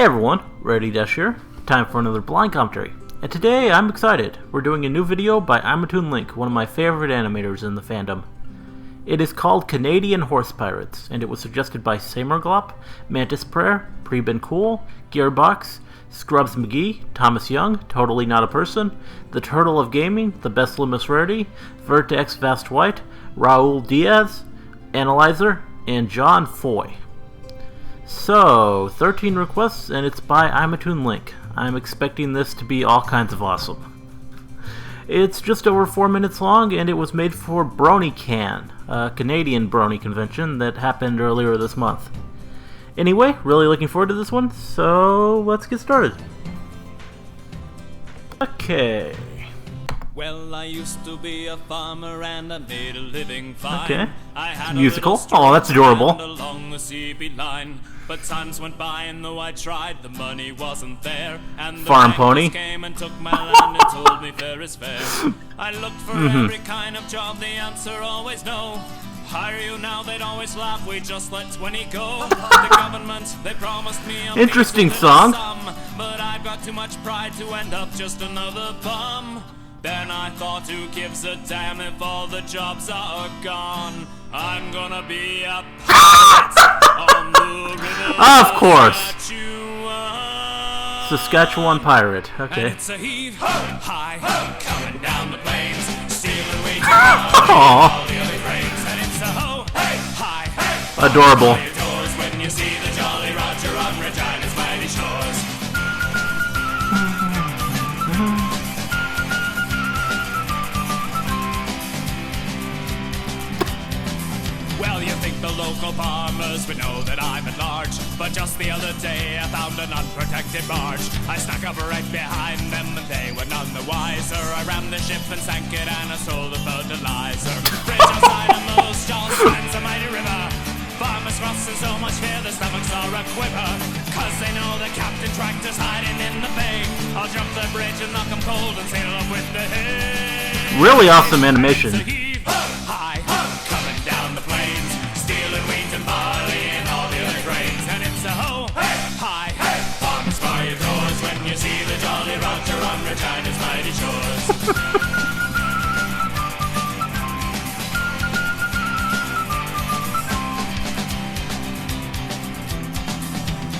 everyone, Ready Dash here. Time for another blind commentary. And today I'm excited. We're doing a new video by Immatoonlink, one of my favorite animators in the fandom. It is called Canadian Horse Pirates, and it was suggested by Samerglop, Mantis Prayer, Preben Cool, Gearbox, Scrubs McGee, Thomas Young, Totally Not a Person, The Turtle of Gaming, The Best Limus Rarity, Vertex Vast White, Raul Diaz, Analyzer, and John Foy. So, 13 requests, and it's by Immatoonlink. I'm expecting this to be all kinds of awesome. It's just over 4 minutes long, and it was made for BronyCon, a Canadian Brony convention that happened earlier this month. Anyway, really looking forward to this one, so let's get started. Okay. Well, I used to be a farmer and I made a living fine. Okay. I had musical. Oh, that's adorable. Along the CB line, but times went by and though I tried, the money wasn't there. And the Farm pony came and took my land and told me fair is fair. I looked for every kind of job, the answer always no. Hire you now, they'd always laugh, we just let 20 go. The government, they promised me a interesting song. But I've got too much pride to end up just another bum. Then I thought, who gives a damn if all the jobs are gone? I'm gonna be a pirate on the river. Of course. Saskatchewan pirate. Okay. And it's a heave high coming down the plains, stealing wheat Aww. all the other grains. And it's a ho high Adorable. when you see the Jolly Roger on Regina's mighty shores. Well, you think the local farmers would know that I'm at large, but just the other day I found an unprotected barge. I snuck up right behind them and they were none the wiser. I rammed the ship and sank it and I sold the fertilizer. Bridge outside of most jaws spans a mighty river. Farmers crossing so much fear their stomachs are a quiver, cause they know the captain tractor's hiding in the bay. I'll jump the bridge and knock 'em cold and sail up with the hay. Really awesome animation. High, coming down the plains, stealing wheat and barley and all the other grains. And it's a ho, high, farmers by your doors when you see the Jolly Roger on Regina's mighty shores.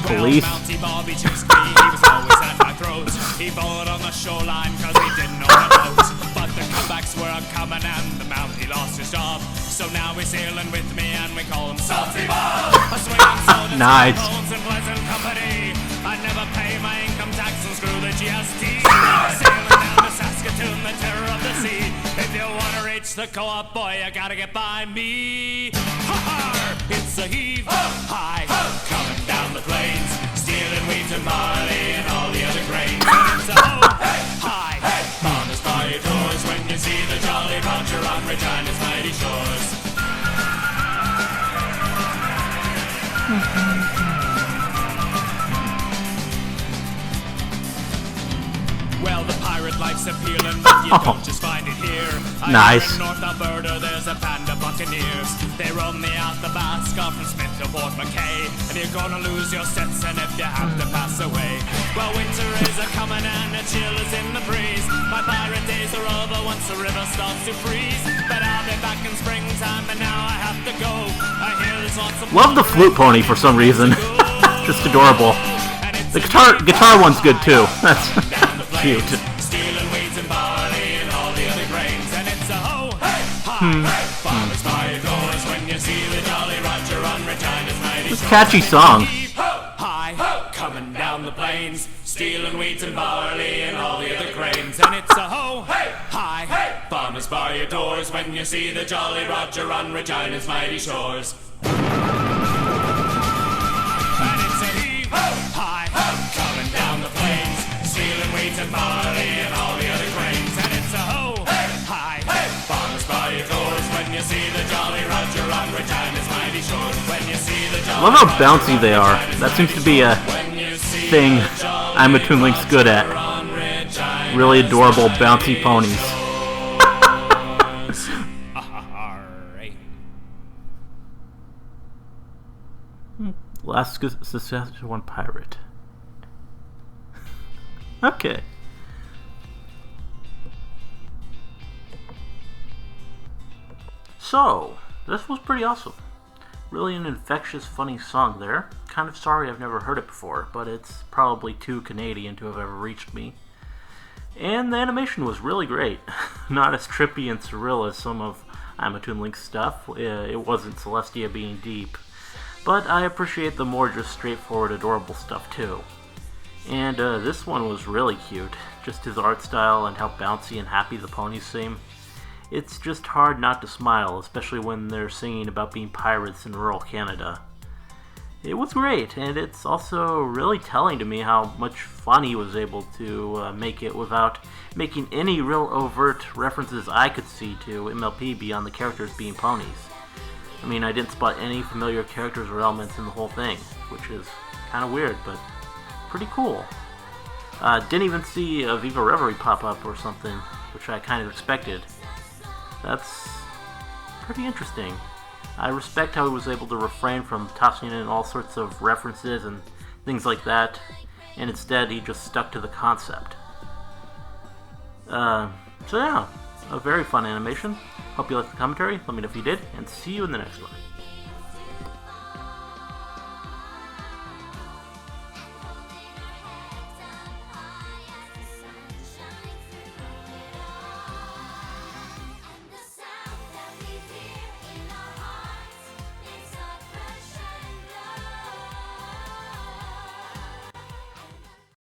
Police. Well, Mountie Bobby chased me, he was always at my throat. He followed on the shoreline cause he didn't know the boat. But the comebacks were a-coming and the Mountie lost his job. So now he's sailing with me and we call him Salty Bob. A swinging soda, nice. bones and pleasant company. I never pay my income tax and screw the GST. Sailing down to Saskatoon, the terror of the sea. If you wanna reach the co-op, boy, you gotta get by me. Ha-ha! It's a heave high, coming down the plains, stealing wheat and barley and all the other grains. And it's a ho high, farmers by your doors when you see the Jolly Roger on Regina's mighty shores. Well, the pirate life's appealing, but you don't just find it here. Nice. In North Alberta, there's a band of buccaneers. They run the Athabasca from Smith to Fort McKay, and you're gonna lose your Stetson if you have to pass away. Well, winter is a-coming and a chill is in the breeze. My pirate days are over once the river starts to freeze. But I'll be back in springtime, and now I have to go. I hear there's lots of Love the flute pony for some reason. Just adorable. The guitar one's good too. That's cute. Stealing wheat and barley and all the other grains. And it's a ho high, farmers by your doors when you see the Jolly Roger on Regina's mighty shores. Catchy song. High, coming down the plains, stealing wheat and barley and all the other grains. And it's a ho high, farmers by your doors when you see the Jolly Roger on Regina's mighty shores. And it's a heave high, coming down the plains, stealing wheat and barley and all the other grains. And it's a ho high, farmers by your doors when you see the Jolly Roger on Regina's mighty shores. When you see the Jolly Love how bouncy they are. That seems to be a thing Immatoonlink's good at. Really adorable bouncy ponies. Last Saskatchewan pirate. Okay. So, this was pretty awesome. Really an infectious, funny song there. Kind of sorry I've never heard it before, but it's probably too Canadian to have ever reached me. And the animation was really great. Not as trippy and surreal as some of Immatoonlink's stuff. It wasn't Celestia being deep. But I appreciate the more just straightforward, adorable stuff too. And this one was really cute. Just his art style and how bouncy and happy the ponies seem. It's just hard not to smile, especially when they're singing about being pirates in rural Canada. It was great, and it's also really telling to me how much fun he was able to make it without making any real overt references I could see to MLP beyond the characters being ponies. I mean, I didn't spot any familiar characters or elements in the whole thing, which is kind of weird, but pretty cool. Didn't even see a Viva Reverie pop up or something, which I kind of expected. That's pretty interesting. I respect how he was able to refrain from tossing in all sorts of references and things like that, and instead he just stuck to the concept. So yeah, a very fun animation. Hope you liked the commentary. Let me know if you did, and see you in the next one.